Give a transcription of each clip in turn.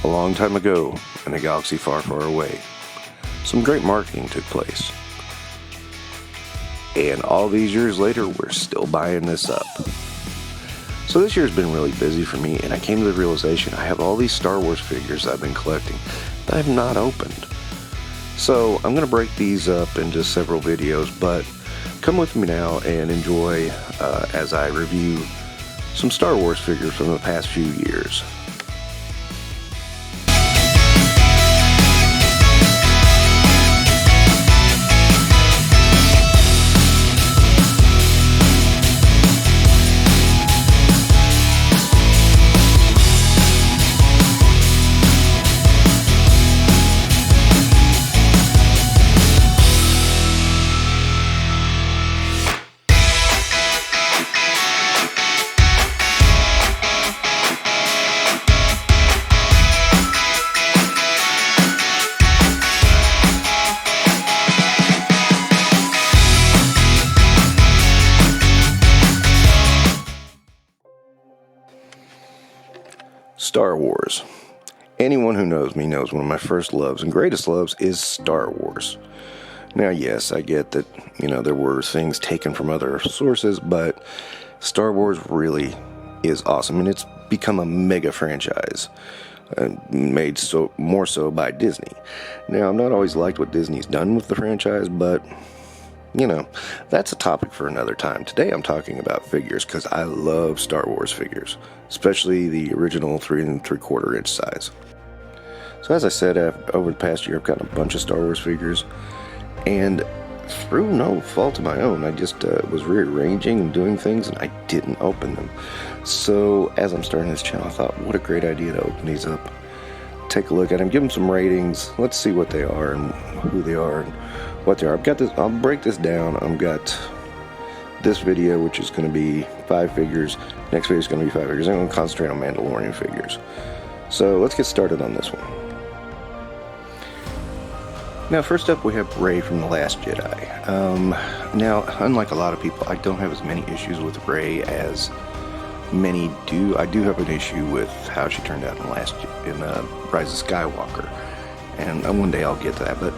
A long time ago, in a galaxy far, far away, some great marketing took place. And all these years later, we're still buying this up. So this year's been really busy for me, and I came to the realization I have all these Star Wars figures I've been collecting that I've not opened. So I'm going to break these up into several videos, but come with me now and enjoy as I review some Star Wars figures from the past few years. Star Wars. Anyone who knows me knows one of my first loves and greatest loves is Star Wars. Now, yes, I get that, there were things taken from other sources, but Star Wars really is awesome, and it's become a mega franchise, made more so by Disney. Now, I've not always liked what Disney's done with the franchise, but that's a topic for another time. Today I'm talking about figures because I love Star Wars figures, especially the original 3 3/4 inch size. So as I said, over the past year I've gotten a bunch of Star Wars figures, and through no fault of my own, I just was rearranging and doing things and I didn't open them. So as I'm starting this channel, I thought, what a great idea to open these up, take a look at them, give them some ratings, let's see what they are and who they are and what they are. I'll break this down. I've got this video, which is going to be 5 figures. Next video is going to be 5 figures. I'm going to concentrate on Mandalorian figures. So let's get started on this one. Now, first up, we have Rey from The Last Jedi. Now, unlike a lot of people, I don't have as many issues with Rey as many do. I do have an issue with how she turned out in Rise of Skywalker, and one day I'll get to that. But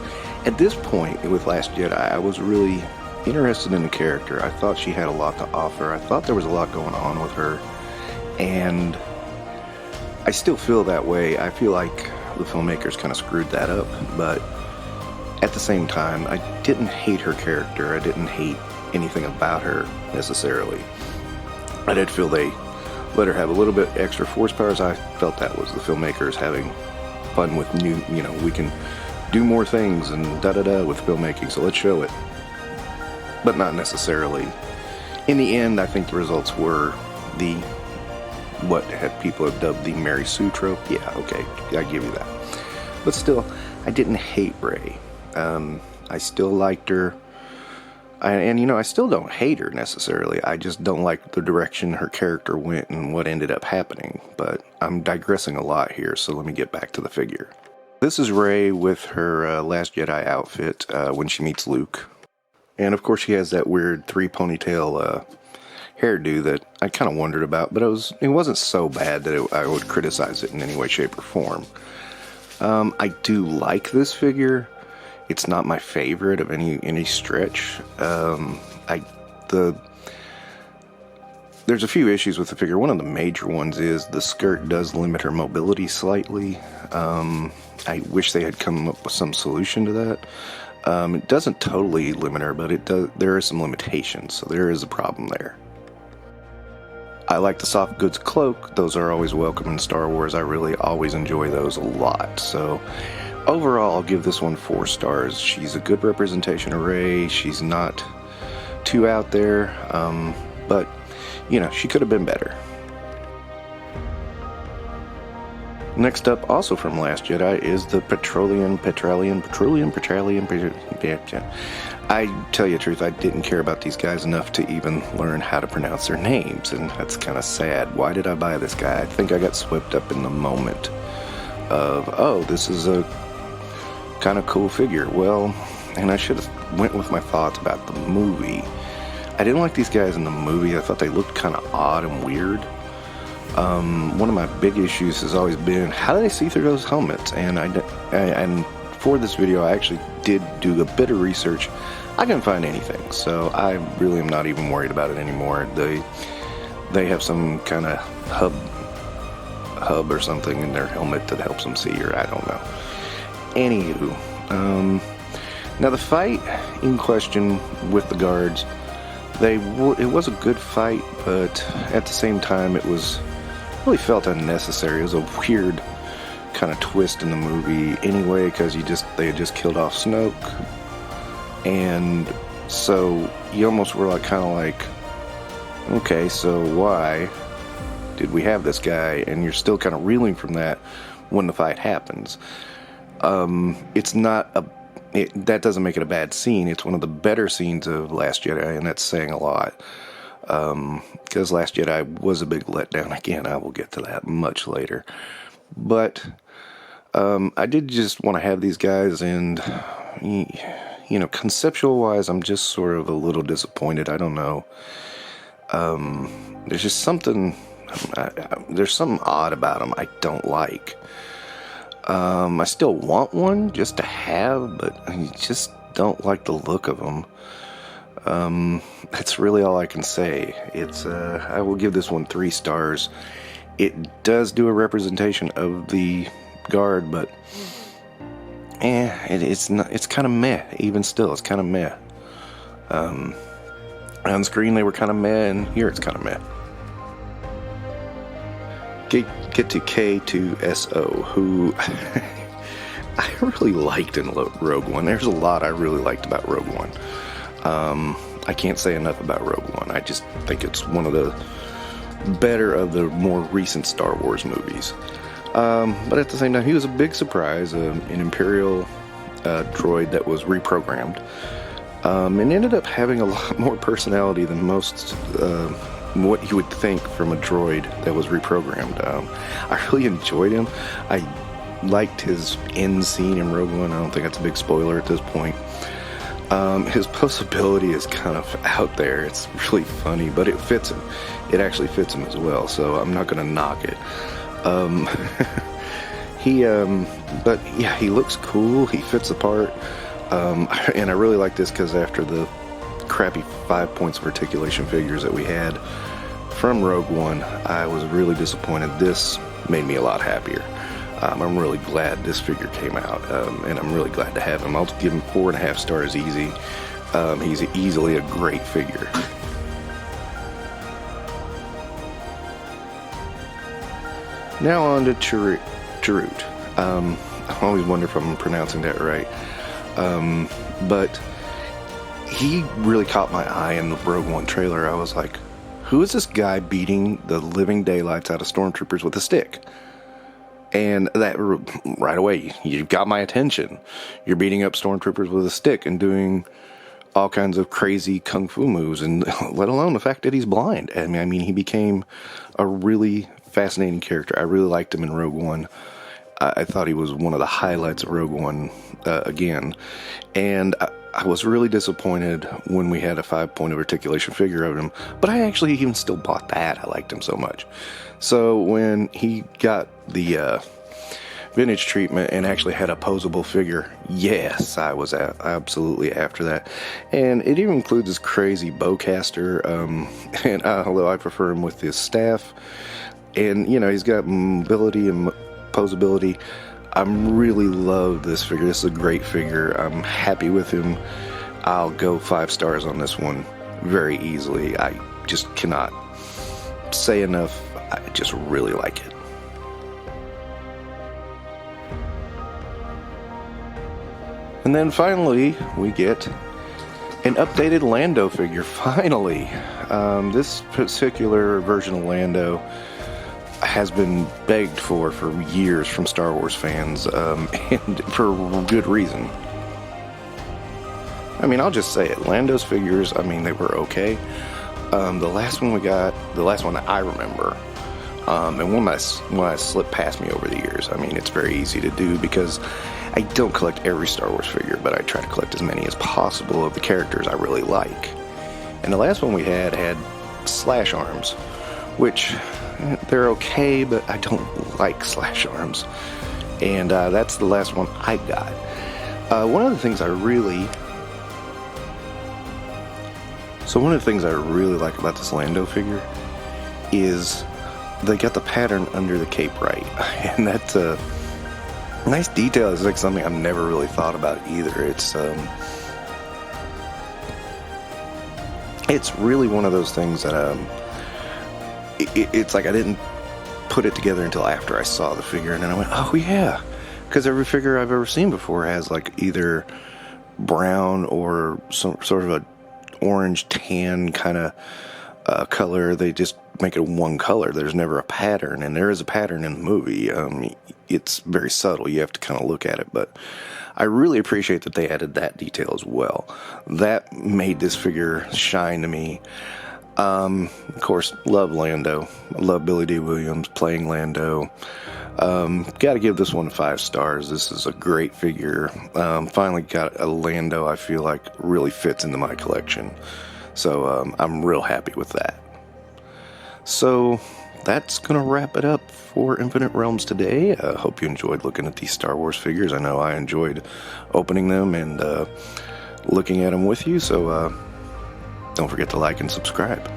at this point with Last Jedi, I was really interested in the character. I thought she had a lot to offer. I thought there was a lot going on with her, and I still feel that way. I feel like the filmmakers kind of screwed that up, but at the same time, I didn't hate her character. I didn't hate anything about her necessarily. I did feel they let her have a little bit extra force powers. I felt that was the filmmakers having fun with new, we can do more things and da-da-da with filmmaking, so let's show it. But not necessarily. In the end, I think the results were what people have dubbed the Mary Sue trope. Yeah, okay, I give you that. But still, I didn't hate Rey. I still liked her. I still don't hate her necessarily. I just don't like the direction her character went and what ended up happening. But I'm digressing a lot here, so let me get back to the figure. This is Rey with her Last Jedi outfit when she meets Luke. And of course she has that weird 3 ponytail hairdo that I kind of wondered about, but it wasn't so bad that I would criticize it in any way, shape, or form. I do like this figure. It's not my favorite of any stretch. There's a few issues with the figure. One of the major ones is the skirt does limit her mobility slightly. I wish they had come up with some solution to that. It doesn't totally limit her, but there are some limitations, so there is a problem there. I like the soft goods cloak. Those are always welcome in Star Wars. I really always enjoy those a lot. So overall, I'll give this one 4 stars. She's a good representation of Rey. She's not too out there, but she could have been better. Next up, also from Last Jedi, is the Petroleum. I tell you the truth, I didn't care about these guys enough to even learn how to pronounce their names, and that's kind of sad. Why did I buy this guy? I think I got swept up in the moment of, oh, this is a kind of cool figure. Well, and I should have went with my thoughts about the movie. I didn't like these guys in the movie. I thought they looked kind of odd and weird. One of my big issues has always been, how do they see through those helmets? And for this video, I actually did do a bit of research. I couldn't find anything, so I really am not even worried about it anymore. They have some kind of hub or something in their helmet that helps them see, or I don't know. Anywho, now the fight in question with the guards, it was a good fight, but at the same time it really felt unnecessary. It was a weird kind of twist in the movie anyway, because they had just killed off Snoke, and so you almost were like, okay, so why did we have this guy? And you're still kind of reeling from that when the fight happens. It's not that doesn't make it a bad scene. It's one of the better scenes of Last Jedi, and that's saying a lot. Because Last Jedi was a big letdown. Again, I will get to that much later. But I did just want to have these guys, and conceptual-wise, I'm just sort of a little disappointed. I don't know. There's just something. There's something odd about them I don't like. I still want one just to have, but I just don't like the look of them. That's really all I can say. I will give this one 3 stars. It does do a representation of the guard, but it's not. It's kind of meh. Even still, it's kind of meh. On screen they were kind of meh, and here it's kind of meh. Get to K2SO, who I really liked in Rogue One. There's a lot I really liked about Rogue One. I can't say enough about Rogue One. I just think it's one of the better of the more recent Star Wars movies. But at the same time, he was a big surprise, an Imperial droid that was reprogrammed, and ended up having a lot more personality than most what you would think from a droid that was reprogrammed. I really enjoyed him. I liked his end scene in Rogue One. I don't think that's a big spoiler at this point. His posability is kind of out there. It's really funny, but it fits him. It actually fits him as well, so I'm not going to knock it. But yeah, he looks cool. He fits the part. And I really like this because after the crappy 5 points of articulation figures that we had from Rogue One, I was really disappointed. This made me a lot happier. I'm really glad this figure came out, and I'm really glad to have him. I'll give him 4.5 stars easy. He's easily a great figure. Now on to Chirrut. I always wonder if I'm pronouncing that right. But he really caught my eye in the Rogue One trailer. I was like, who is this guy beating the living daylights out of stormtroopers with a stick? And that right away, you got my attention. You're beating up stormtroopers with a stick and doing all kinds of crazy kung fu moves, and let alone the fact that he's blind. I mean, he became a really fascinating character. I really liked him in Rogue One. I thought he was one of the highlights of Rogue One again. And I was really disappointed when we had a 5-point of articulation figure of him, but I actually even still bought that. I liked him so much. So when he got the vintage treatment and actually had a posable figure, yes, I was absolutely after that. And it even includes this crazy bowcaster, and although I prefer him with his staff, and he's got mobility and posability. I really love this figure. This is a great figure. I'm happy with him. I'll go 5 stars on this one very easily. I just cannot say enough. I just really like it. And then finally, we get an updated Lando figure. Finally, this particular version of Lando has been begged for years from Star Wars fans, and for good reason. I mean, I'll just say it. Lando's figures, I mean, they were okay. The last one we got, the last one that I remember, and one that slipped past me over the years. I mean, it's very easy to do because I don't collect every Star Wars figure, but I try to collect as many as possible of the characters I really like. And the last one we had slash arms, which they're okay, but I don't like slash arms. And that's the last one I got. One of the things I really like about this Lando figure is they got the pattern under the cape right, and that's a nice detail. It's like something I've never really thought about either. It's really one of those things that it's like I didn't put it together until after I saw the figure, and then I went, oh yeah, because every figure I've ever seen before has like either brown or some sort of a orange tan kind of color. They just make it one color. There's never a pattern, and there is a pattern in the movie. It's very subtle. You have to kind of look at it, but I really appreciate that they added that detail as well. That made this figure shine to me. Of course, love Lando. I love Billy D. Williams playing Lando. Got to give this one 5 stars. This is a great figure. Finally got a Lando I feel like really fits into my collection. So I'm real happy with that. So that's going to wrap it up for Infinite Realms today. I hope you enjoyed looking at these Star Wars figures. I know I enjoyed opening them and looking at them with you. So don't forget to like and subscribe.